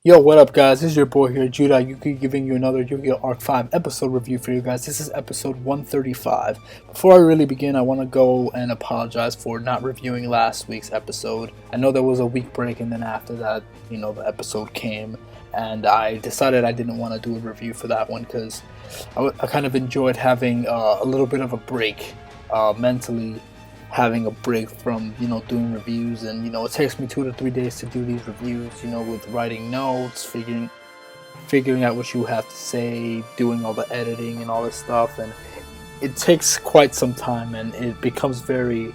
Yo, what up, guys? This is your boy here, Judah Yuki, giving you another Yu-Gi-Oh! Arc 5 episode review for you guys. This is episode 135. Before I really begin, I want to go and apologize for not reviewing last week's episode. I know there was a week break, and then after that, the episode came, and I decided I didn't want to do a review for that one because I kind of enjoyed having a little bit of a break mentally. Having a break from doing reviews, and it takes me 2 to 3 days to do these reviews, with writing notes, figuring out what you have to say, doing all the editing and all this stuff, and it takes quite some time, and it becomes it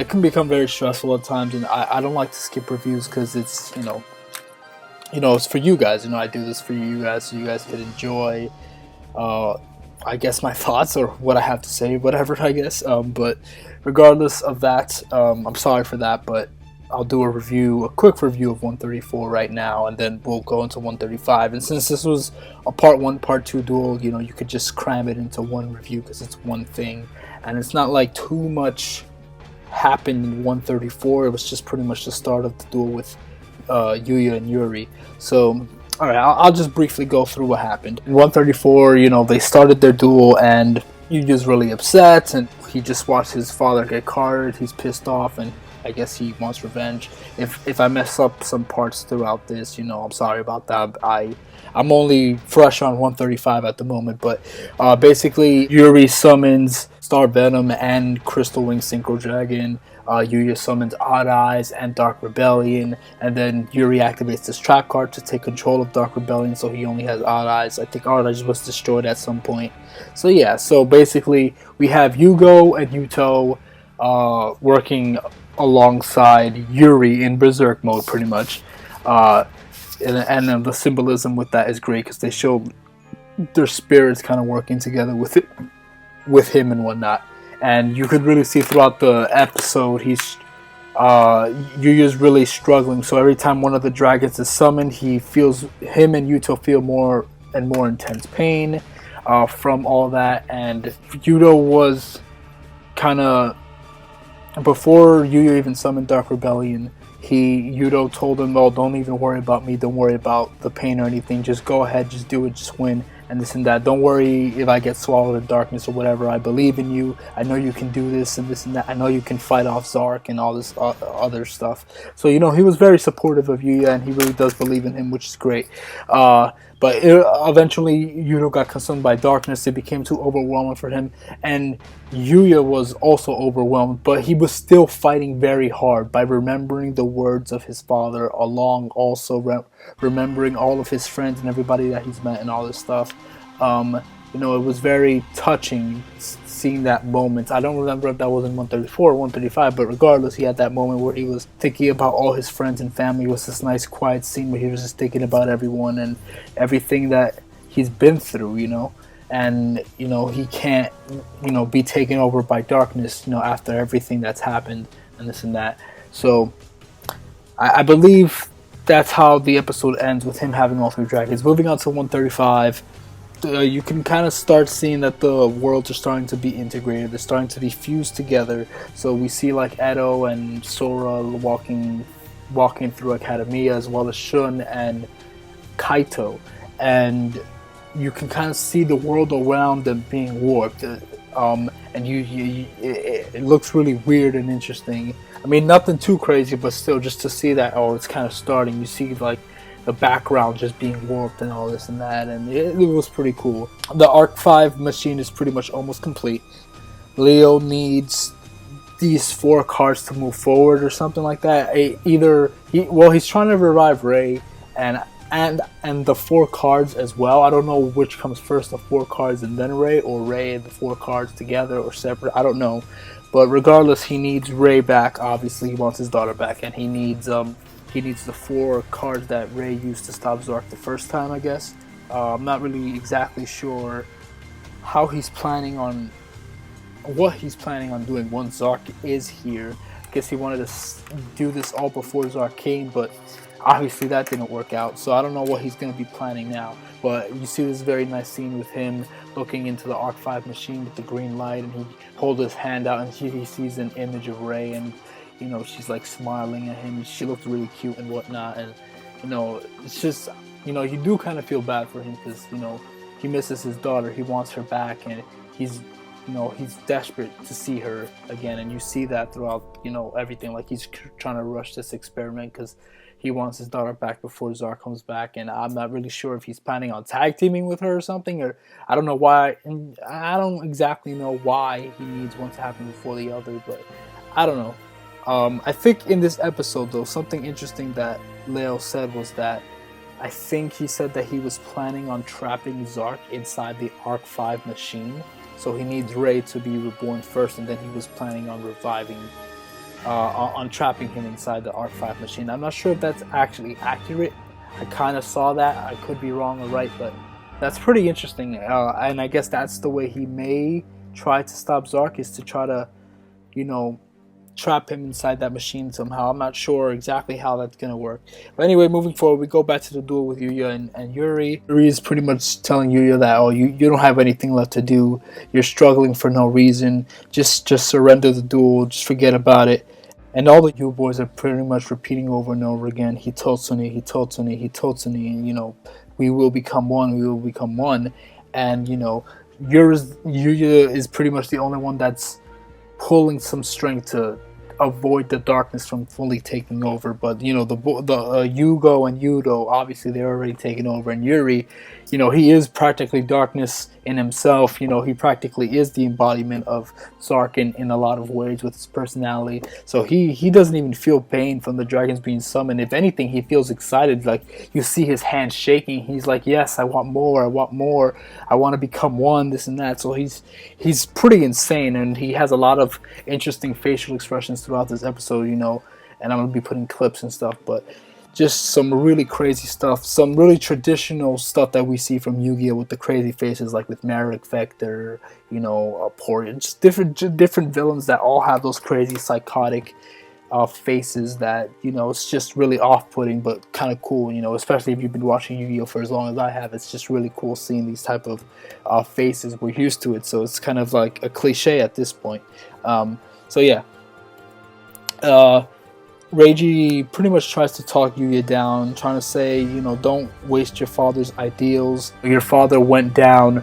can become very stressful at times. And I don't like to skip reviews because it's it's for you guys. I do this for you guys so you guys can enjoy I guess my thoughts or what I have to say, whatever, I guess. But regardless of that, I'm sorry for that, but I'll do a quick review of 134 right now, and then we'll go into 135. And since this was a part 1, part 2 duel, you could just cram it into one review because it's one thing. And it's not like too much happened in 134. It was just pretty much the start of the duel with Yuya and Yuri. So alright, I'll just briefly go through what happened. In 134, they started their duel, and Yuya's really upset, and he just watched his father get carded. He's pissed off, and I guess he wants revenge. If I mess up some parts throughout this, I'm sorry about that. I'm only fresh on 135 at the moment, but basically Yuri summons Star Venom and Crystal Wing Synchro Dragon. Yuya summons Odd Eyes and Dark Rebellion, and then Yuri activates this trap card to take control of Dark Rebellion, so he only has Odd Eyes. I think Odd Eyes was destroyed at some point. So yeah, so basically we have Yugo and Yuto working alongside Yuri in Berserk mode, pretty much. And the symbolism with that is great because they show their spirits kind of working together with him and whatnot. And you could really see throughout the episode, Yuya's really struggling. So every time one of the dragons is summoned, him and Yuto feel more and more intense pain from all that. And Yuto was kind of, before Yuya even summoned Dark Rebellion, Yuto told him, "Oh, don't even worry about me. Don't worry about the pain or anything. Just go ahead, just do it, just win." And this and that. Don't worry if I get swallowed in darkness or whatever. I believe in you. I know you can do this and this and that. I know you can fight off Zark and all this other stuff. So he was very supportive of Yuya, and he really does believe in him, which is great. But eventually Yuto got consumed by darkness. It became too overwhelming for him, and Yuya was also overwhelmed, but he was still fighting very hard by remembering the words of his father, along also remembering all of his friends and everybody that he's met and all this stuff. It was very touching seeing that moment. I don't remember if that was in 134 or 135, but regardless, he had that moment where he was thinking about all his friends and family. It was this nice quiet scene where he was just thinking about everyone and everything that he's been through, and he can't be taken over by darkness after everything that's happened and this and that. So I believe that's how the episode ends, with him having all 3 dragons. Moving on to 135, you can kind of start seeing that the worlds are starting to be integrated. They're starting to be fused together. So we see like Edo and Sora walking through Academia, as well as Shun and Kaito, and you can kind of see the world around them being warped. And it looks really weird and interesting. I mean, nothing too crazy, but still, just to see that, it's kind of starting. You see like the background just being warped and all this and that, and it was pretty cool. The Arc 5 machine is pretty much almost complete. Leo needs these 4 cards to move forward or something like that. He's trying to revive Ray and the 4 cards as well. I don't know which comes first, the 4 cards and then Ray, or Ray and the 4 cards together or separate. I don't know. But regardless, he needs Ray back. Obviously, he wants his daughter back, and he needs the 4 cards that Ray used to stop Zark the first time, I guess. I'm not really exactly sure what he's planning on doing once Zark is here. I guess he wanted to do this all before Zark came, but obviously that didn't work out. So I don't know what he's going to be planning now. But you see this very nice scene with him looking into the Arc 5 machine with the green light, and he holds his hand out, and he sees an image of Ray, and she's like smiling at him. She looked really cute and whatnot, and It's just, you do kind of feel bad for him because, he misses his daughter. He wants her back, and he's, he's desperate to see her again. And you see that throughout, everything. Like, he's trying to rush this experiment because he wants his daughter back before Zar comes back. And I'm not really sure if he's planning on tag teaming with her or something, or I don't know why. And I don't exactly know why he needs one to happen before the other, but I don't know. I think in this episode, though, something interesting that Leo said was that I think he said that he was planning on trapping Zark inside the Arc 5 machine. So he needs Ray to be reborn first, and then he was planning on reviving, on trapping him inside the Arc 5 machine. I'm not sure if that's actually accurate. I kind of saw that. I could be wrong or right, but that's pretty interesting. And I guess that's the way he may try to stop Zark, is to try to, trap him inside that machine somehow. I'm not sure exactly how that's gonna work. But anyway, moving forward, we go back to the duel with Yuya and Yuri. Yuri is pretty much telling Yuya that, you don't have anything left to do. You're struggling for no reason. Just surrender the duel. Just forget about it. And all the U-boys are pretty much repeating over and over again, Hitotsune, Hitotsune, Hitotsune, and, we will become one, we will become one. And, Yuya is pretty much the only one that's pulling some strength to avoid the darkness from fully taking over. But the Yugo and Yudo, obviously they're already taken over, and Yuri, he is practically darkness in himself. He practically is the embodiment of Zark in a lot of ways with his personality. So he doesn't even feel pain from the dragons being summoned. If anything, he feels excited. Like, you see his hands shaking. He's like, yes, I want more, I want to become one, this and that. So he's pretty insane, and he has a lot of interesting facial expressions throughout this episode, and I'm going to be putting clips and stuff, but just some really crazy stuff, some really traditional stuff that we see from Yu-Gi-Oh! With the crazy faces, like with Merrick, Vector, Poria, just different villains that all have those crazy psychotic faces that, it's just really off-putting, but kind of cool, especially if you've been watching Yu-Gi-Oh! For as long as I have. It's just really cool seeing these type of faces. We're used to it, so it's kind of like a cliche at this point. So yeah. Reiji pretty much tries to talk Yuya down, trying to say, don't waste your father's ideals. Your father went down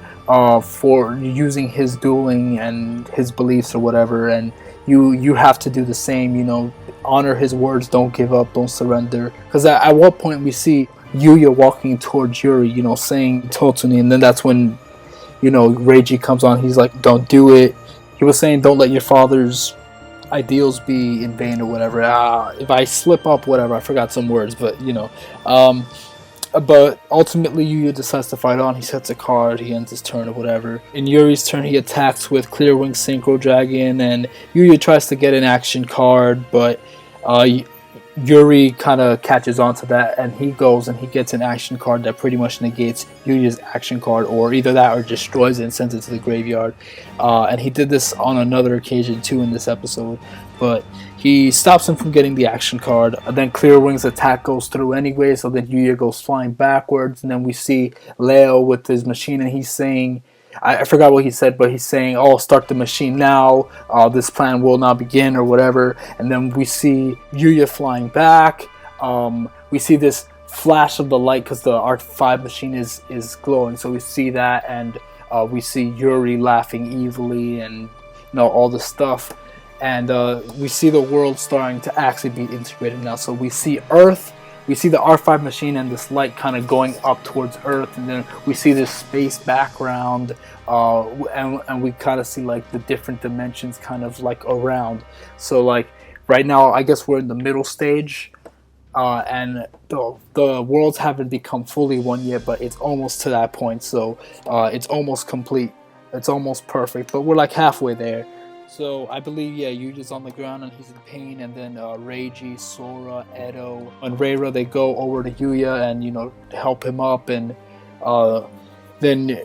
for using his dueling and his beliefs or whatever, and you have to do the same. Honor his words, don't give up, don't surrender. Because at what point we see Yuya walking towards Yuri, saying Totsuni, and then that's when, Reiji comes on. He's like, don't do it. He was saying, don't let your father's ideals be in vain or whatever. If I slip up, whatever, I forgot some words, but but ultimately Yuya decides to fight on. He sets a card, he ends his turn or whatever. In Yuri's turn, he attacks with Clear Wing Synchro Dragon, and Yuya tries to get an action card, but Yuri kind of catches on to that, and he goes and he gets an action card that pretty much negates Yuya's action card, or either that or destroys it and sends it to the graveyard. And he did this on another occasion too in this episode, but he stops him from getting the action card. And then Clear Wing's attack goes through anyway, so then Yuya goes flying backwards, and then we see Leo with his machine, and he's saying, I forgot what he said, but he's saying, start the machine now, this plan will not begin, or whatever. And then we see Yuya flying back. We see this flash of the light because the Arc 5 machine is glowing, so we see that, and we see Yuri laughing evilly, and all the stuff. And we see the world starting to actually be integrated now. So we see Earth, we see the R5 machine and this light kind of going up towards Earth, and then we see this space background, and we kind of see like the different dimensions kind of like around. So like right now, I guess we're in the middle stage, and the worlds haven't become fully one yet, but it's almost to that point. So it's almost complete, it's almost perfect, but we're like halfway there. So I believe, Yuji's on the ground and he's in pain, and then Reiji, Sora, Edo, and Reira, they go over to Yuya and help him up, and then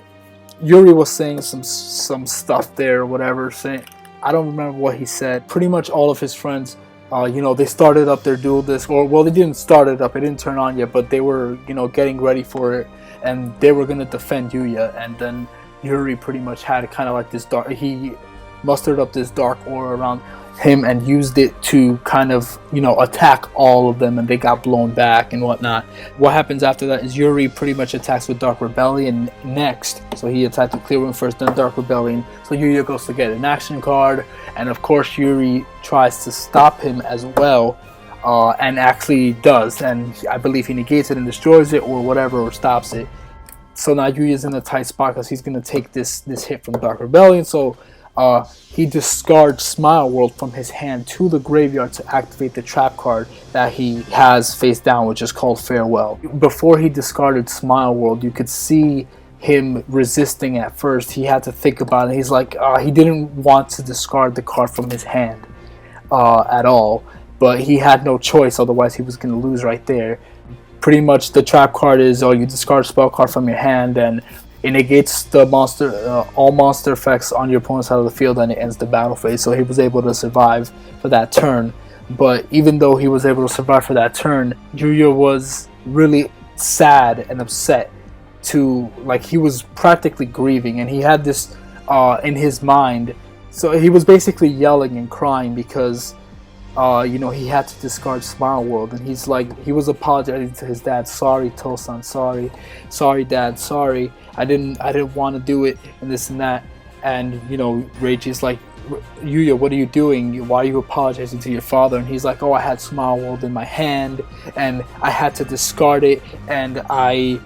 Yuri was saying some stuff there or whatever. Saying, I don't remember what he said. Pretty much all of his friends, they started up their dual disc, or well, they didn't start it up, it didn't turn on yet, but they were getting ready for it, and they were gonna defend Yuya, and then Yuri pretty much had kind of like this dark. mustered up this dark aura around him and used it to kind of, attack all of them, and they got blown back and whatnot. What happens after that is Yuri pretty much attacks with Dark Rebellion next. So he attacked with Clear Room first, then Dark Rebellion. So Yuya goes to get an action card, and of course Yuri tries to stop him as well, and actually does, and I believe he negates it and destroys it or whatever, or stops it. So now Yuya's in a tight spot because he's going to take this hit from Dark Rebellion. So he discards Smile World from his hand to the graveyard to activate the trap card that he has face down, which is called Farewell. Before he discarded Smile World, you could see him resisting at first. He had to think about it. He's like, he didn't want to discard the card from his hand at all, but he had no choice, otherwise he was going to lose right there. Pretty much the trap card is, you discard a spell card from your hand, and it negates the monster, all monster effects on your opponent's side of the field, and it ends the battle phase. So he was able to survive for that turn. But even though he was able to survive for that turn, Yuya was really sad and upset he was practically grieving, and he had this in his mind. So he was basically yelling and crying because he had to discard Smile World, and he was apologizing to his dad. Sorry, Tosan, sorry, Dad, sorry. I didn't want to do it, and this and that. And Reiji's like, Yuya, what are you doing? Why are you apologizing to your father? And he's like, I had Smile World in my hand, and I had to discard it, and I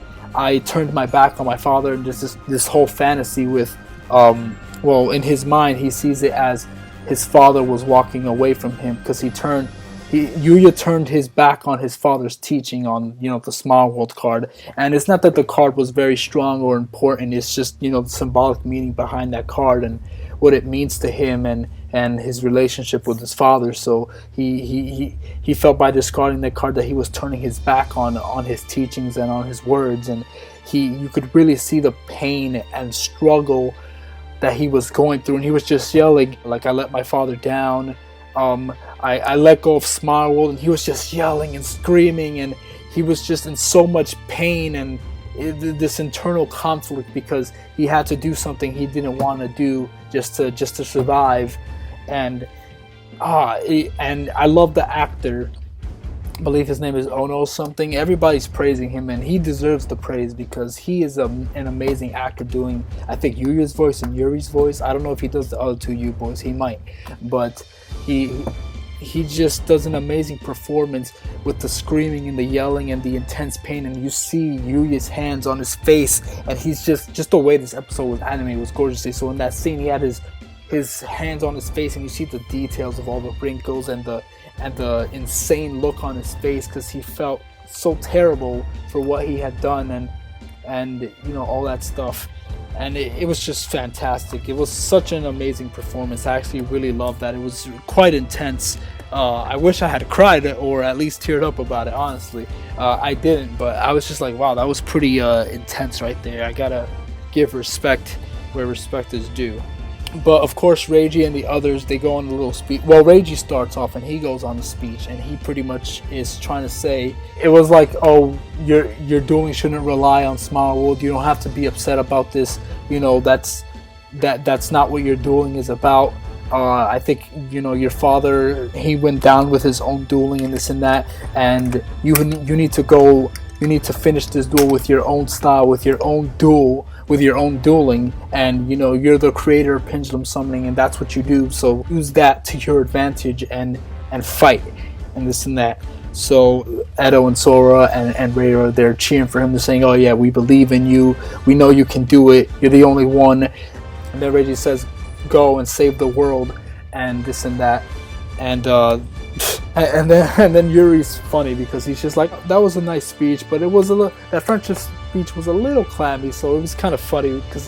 turned my back on my father, and just this whole fantasy with, in his mind he sees it as his father was walking away from him, because Yuya turned his back on his father's teaching on, the Smile World card. And it's not that the card was very strong or important, it's just, the symbolic meaning behind that card and what it means to him and his relationship with his father. So he felt by discarding that card that he was turning his back on his teachings and on his words, and you could really see the pain and struggle that he was going through, and he was just yelling, like, I let my father down, I let go of Smile World, and he was just yelling and screaming, and he was just in so much pain and this internal conflict because he had to do something he didn't want to do just to survive. And I love the actor. I believe his name is Ono something. Everybody's praising him, and he deserves the praise because he is an amazing actor doing, I think, Yuya's voice and Yuri's voice. I don't know if he does the other two Yu voice. He might, but he just does an amazing performance with the screaming and the yelling and the intense pain, and you see Yuya's hands on his face, and he's just the way this episode was animated was gorgeous. So in that scene, he had his hands on his face, and you see the details of all the wrinkles and the insane look on his face because he felt so terrible for what he had done and all that stuff. And it was just fantastic. It was such an amazing performance. I actually really loved that. It was quite intense. I wish I had cried or at least teared up about it, honestly. I didn't, but I was just like, wow, that was pretty intense right there. I gotta give respect where respect is due. But of course, Reiji and the others, they go on a little speech. Well, Reiji starts off and he goes on the speech, and he pretty much is trying to say, it was like, your dueling shouldn't rely on Smile World. You don't have to be upset about this. That's not what your dueling is about. I think your father, he went down with his own dueling and this and that, and you need to go. You need to finish this duel with your own style, with your own dueling, and you're the creator of pendulum summoning, and that's what you do. So use that to your advantage and fight and this and that. So Edo and Sora and Reira, they're cheering for him. They're saying, "Oh yeah, we believe in you. We know you can do it. You're the only one." And then Reiji says, "Go and save the world," and this and that, and then Yuri's funny because he's just like, that was a nice speech, but it was that friendship speech was a little clammy, so it was kind of funny because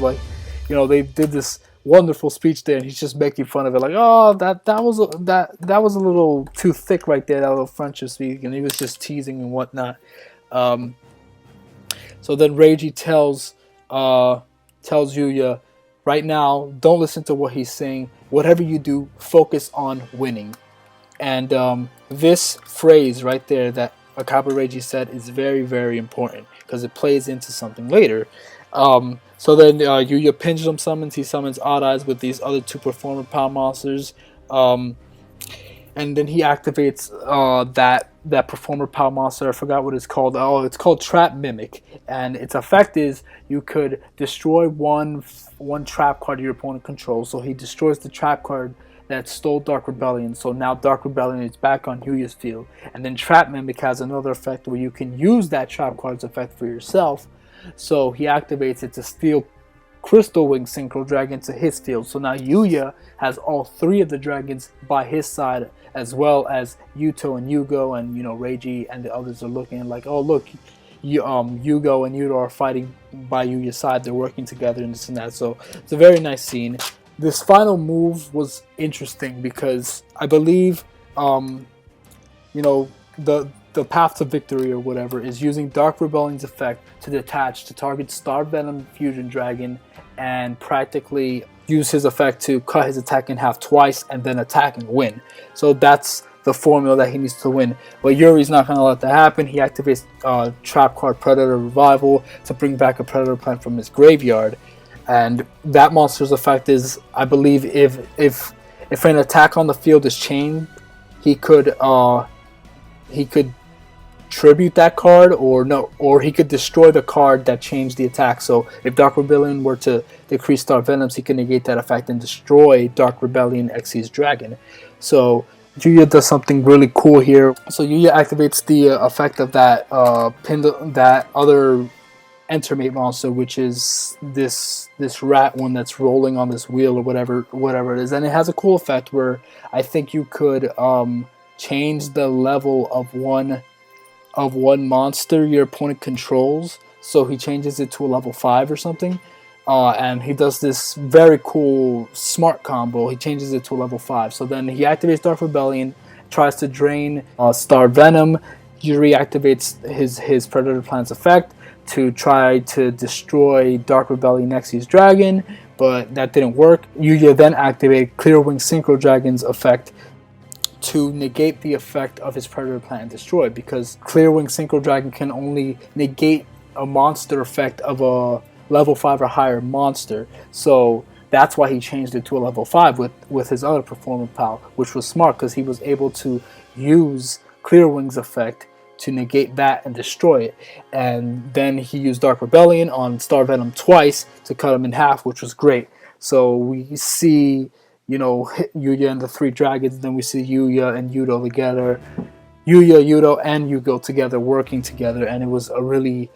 they did this wonderful speech there, and he's just making fun of it, like, oh, that was a little too thick right there, that little friendship speech, and he was just teasing and whatnot. So then Reiji tells Yuya, right now, don't listen to what he's saying. Whatever you do, focus on winning. And this phrase right there that Akabe Reiji said is very, very important because it plays into something later. So then Yuya Pendulum summons. He summons Odd Eyes with these other two Performer Power monsters. And then he activates that Performer Power monster. I forgot what it's called. Oh, it's called Trap Mimic, and its effect is you could destroy one trap card your opponent controls. So he destroys the trap card that stole Dark Rebellion. So now Dark Rebellion is back on Yuya's field. And then Trap Mimic has another effect where you can use that trap card's effect for yourself. So he activates it to steal Crystal Wing Synchro Dragon to his field. So now Yuya has all three of the dragons by his side, as well as Yuto and Yugo, and Reiji and the others are looking like, oh look, Yugo and Yuto are fighting by Yuya's side. They're working together and this and that. So it's a very nice scene. This final move was interesting because I believe the path to victory or whatever is using Dark Rebellion's effect to detach to target Star Venom Fusion Dragon and practically use his effect to cut his attack in half twice and then attack and win. So that's the formula that he needs to win. But Yuri's not going to let that happen. He activates trap card Predator Revival to bring back a Predator plant from his graveyard. And that monster's effect is, I believe, if an attack on the field is chained, he could tribute that card, or he could destroy the card that changed the attack. So if Dark Rebellion were to decrease Star Venoms, he can negate that effect and destroy Dark Rebellion Xyz Dragon. So Yuya does something really cool here. So Yuya activates the effect of that other Entermate monster, which is this rat one that's rolling on this wheel or whatever it is, and it has a cool effect where I think you could change the level of one monster your opponent controls. So he changes it to a level 5 or something, and he does this very cool smart combo. He changes it to a level 5. So then he activates Dark Rebellion, tries to drain Star Venom. Yuri activates his Predator Plant's effect to try to destroy Dark Rebellion Xyz Dragon, but that didn't work. Yuya then activated Clear Wing Synchro Dragon's effect to negate the effect of his Predator Plant and destroy, because Clear Wing Synchro Dragon can only negate a monster effect of a level 5 or higher monster. So that's why he changed it to a level 5 with his other Performer Power, which was smart because he was able to use Clear Wing's effect to negate that and destroy it. And then he used Dark Rebellion on Star Venom twice to cut him in half, which was great. So we see, Yuya and the three dragons, then we see Yuya and Yuto together. Yuya, Yuto, and Yugo together, working together, and it was a really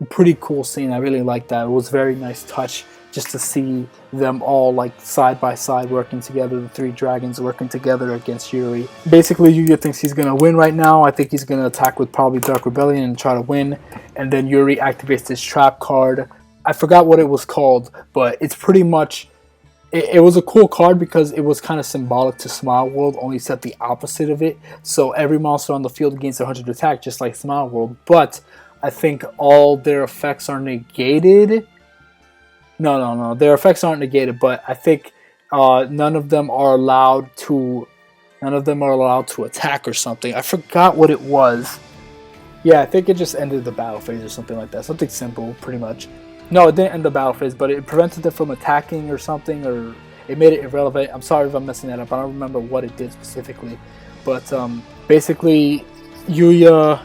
pretty cool scene. I really liked that. It was a very nice touch just to see them all like side by side working together, the three dragons working together against Yuri. Basically, Yuya thinks he's going to win right now. I think he's going to attack with probably Dark Rebellion and try to win. And then Yuri activates his trap card. I forgot what it was called, but it's pretty much... It was a cool card because it was kind of symbolic to Smile World, only set the opposite of it. So every monster on the field gains 100 attack, just like Smile World. But I think all their effects are negated. No. Their effects aren't negated, but I think none of them are allowed to attack or something. I forgot what it was. Yeah, I think it just ended the battle phase or something like that. Something simple, pretty much. No, it didn't end the battle phase, but it prevented them from attacking or something, or it made it irrelevant. I'm sorry if I'm messing that up. I don't remember what it did specifically. But basically, Yuya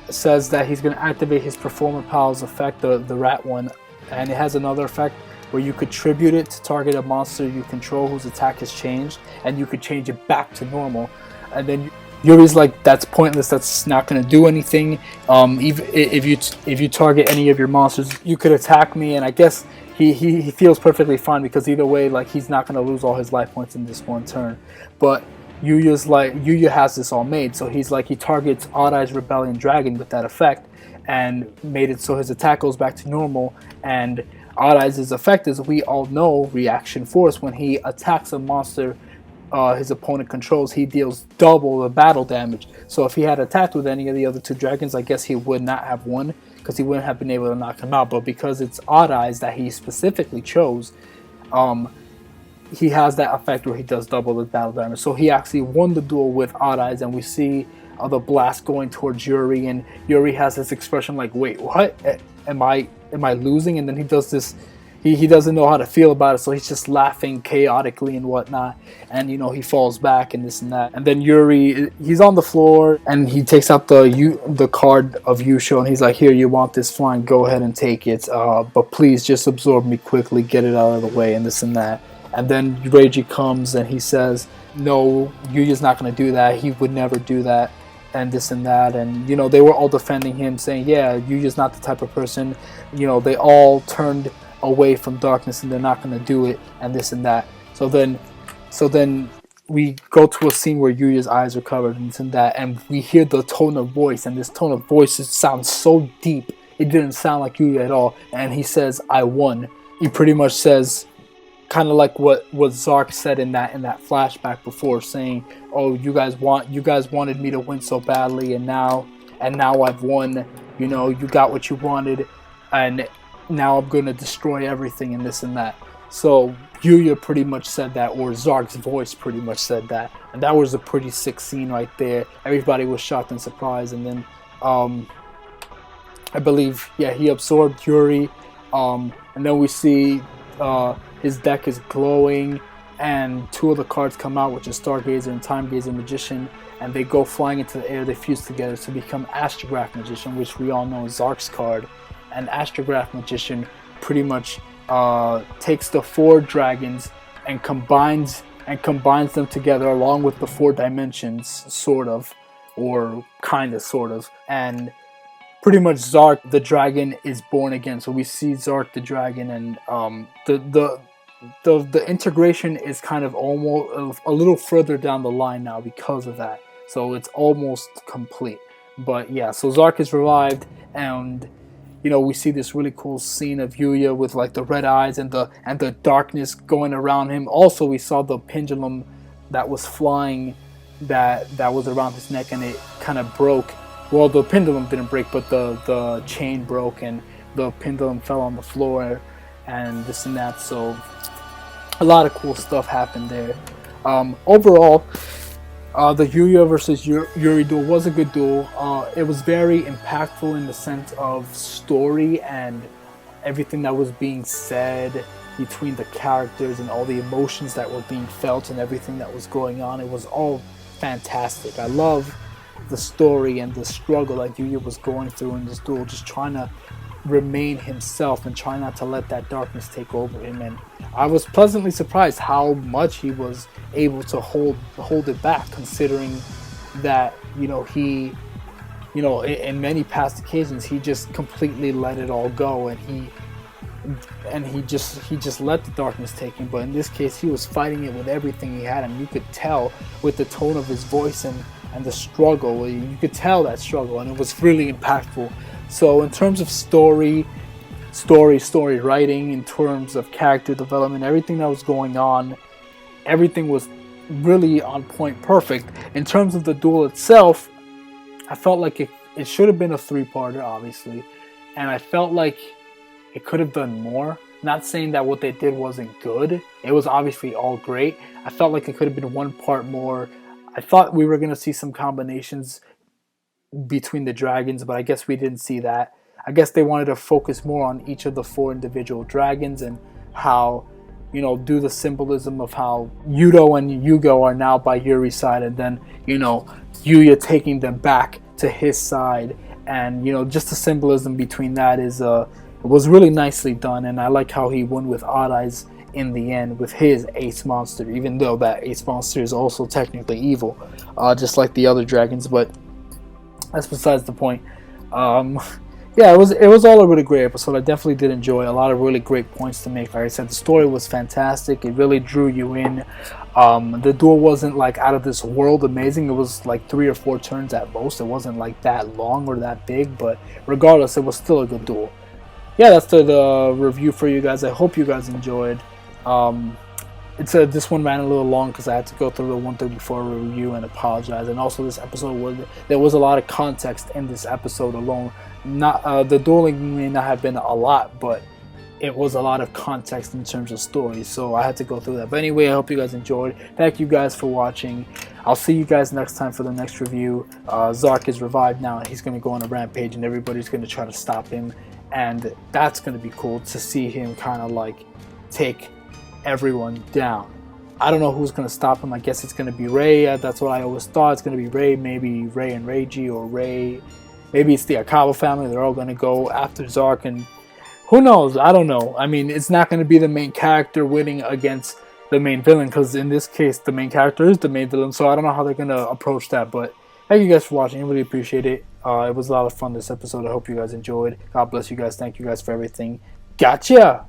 says that he's going to activate his Performer Powers effect, the rat one, and it has another effect where you could tribute it to target a monster you control whose attack has changed, and you could change it back to normal. And then Yuri's like, that's pointless, that's not going to do anything. Even if you target any of your monsters, you could attack me. And I guess he feels perfectly fine because either way, like, he's not going to lose all his life points in this one turn. But Yuya has this all made, so he's like, he targets Odd Eyes Rebellion Dragon with that effect and made it so his attack goes back to normal. And Odd Eyes' effect, as we all know, reaction force. When he attacks a monster his opponent controls, he deals double the battle damage. So if he had attacked with any of the other two dragons, I guess he would not have won because he wouldn't have been able to knock him out. But because it's Odd Eyes that he specifically chose, he has that effect where he does double the battle damage. So he actually won the duel with Odd Eyes, and we see the blast going towards Yuri, and Yuri has this expression like, wait, what? Am I am I losing? And then he does this. He doesn't know how to feel about it, so he's just laughing chaotically and whatnot. And he falls back and this and that. And then Yuri, he's on the floor and he takes out the card of Yusho and he's like, "Here, you want this? Fine, go ahead and take it. But please just absorb me quickly, get it out of the way and this and that." And then Reiji comes and he says, "No, Yuya's not going to do that. He would never do that." And this and that, and they were all defending him, saying, "Yeah, Yuya's not the type of person." They all turned away from darkness and they're not going to do it and this and that. So then we go to a scene where Yuya's eyes are covered and this and that, and we hear the tone of voice, and this tone of voice sounds so deep. It didn't sound like Yuya at all. And he says, "I won." He pretty much says kind of like what Zark said in that flashback before, saying, "Oh, you guys wanted me to win so badly, and now I've won. You got what you wanted, and now I'm gonna destroy everything and this and that." So Yuya pretty much said that, or Zark's voice pretty much said that, and that was a pretty sick scene right there. Everybody was shocked and surprised, and then I believe, yeah, he absorbed Yuri, and then we see his deck is glowing, and two of the cards come out, which is Stargazer and Timegazer Magician, and they go flying into the air. They fuse together to become Astrograph Magician, which we all know is Zark's card. And Astrograph Magician pretty much takes the 4 dragons and combines them together along with the 4 dimensions, sort of, or kind of, sort of, and pretty much Zark the dragon is born again. So we see Zark the dragon, and the integration is kind of almost a little further down the line now because of that. So it's almost complete. But yeah, so Zark is revived, and we see this really cool scene of Yuya with like the red eyes and the darkness going around him. Also, we saw the pendulum that was flying that was around his neck, and it kind of broke. Well, the pendulum didn't break, but the chain broke and the pendulum fell on the floor and this and that. So a lot of cool stuff happened there. Overall, the Yuya versus Yuri duel was a good duel. It was very impactful in the sense of story and everything that was being said between the characters and all the emotions that were being felt and everything that was going on. It was all fantastic. I love the story and the struggle that Yuya was going through in this duel, just trying to remain himself and try not to let that darkness take over him. And I was pleasantly surprised how much he was able to hold it back, considering that he in many past occasions he just completely let it all go, and he just let the darkness take him. But in this case, he was fighting it with everything he had, and you could tell with the tone of his voice and the struggle. You could tell that struggle, and it was really impactful. So in terms of story writing, in terms of character development, everything that was going on, everything was really on point, perfect. In terms of the duel itself, I felt like it should have been a 3-parter, obviously, and I felt like it could have done more. Not saying that what they did wasn't good. It was obviously all great. I felt like it could have been 1 part more. I thought we were going to see some combinations between the dragons, but I guess we didn't see that. I guess they wanted to focus more on each of the 4 individual dragons and how, do the symbolism of how Yudo and Yugo are now by Yuri's side, and then, Yuya taking them back to his side. And, just the symbolism between that it was really nicely done, and I like how he won with Odd Eyes in the end with his Ace Monster, even though that Ace Monster is also technically evil, just like the other dragons, but that's besides the point. Yeah, it was all a really great episode. I definitely did enjoy a lot of really great points to make. Like I said, the story was fantastic. It really drew you in. The duel wasn't like out of this world amazing. It was like 3 or 4 turns at most. It wasn't like that long or that big, but regardless, it was still a good duel. Yeah, that's the review for you guys. I hope you guys enjoyed. This one ran a little long because I had to go through the 134 review and apologize. And also, this episode there was a lot of context in this episode alone. Not the dueling may not have been a lot, but it was a lot of context in terms of story. So I had to go through that. But anyway, I hope you guys enjoyed. Thank you guys for watching. I'll see you guys next time for the next review. Zark is revived now, and he's going to go on a rampage, and everybody's going to try to stop him. and that's going to be cool to see him kind of like take everyone down. I don't know who's going to stop him. I guess it's going to be Ray. That's what I always thought. It's going to be Ray, maybe Ray and Reiji, or Ray. Maybe it's the Akawa family. They're all going to go after Zark, and who knows? I don't know. I mean, it's not going to be the main character winning against the main villain, because in this case, the main character is the main villain, so I don't know how they're going to approach that, but thank you guys for watching. I really appreciate it. It was a lot of fun this episode. I hope you guys enjoyed. God bless you guys. Thank you guys for everything. Gotcha!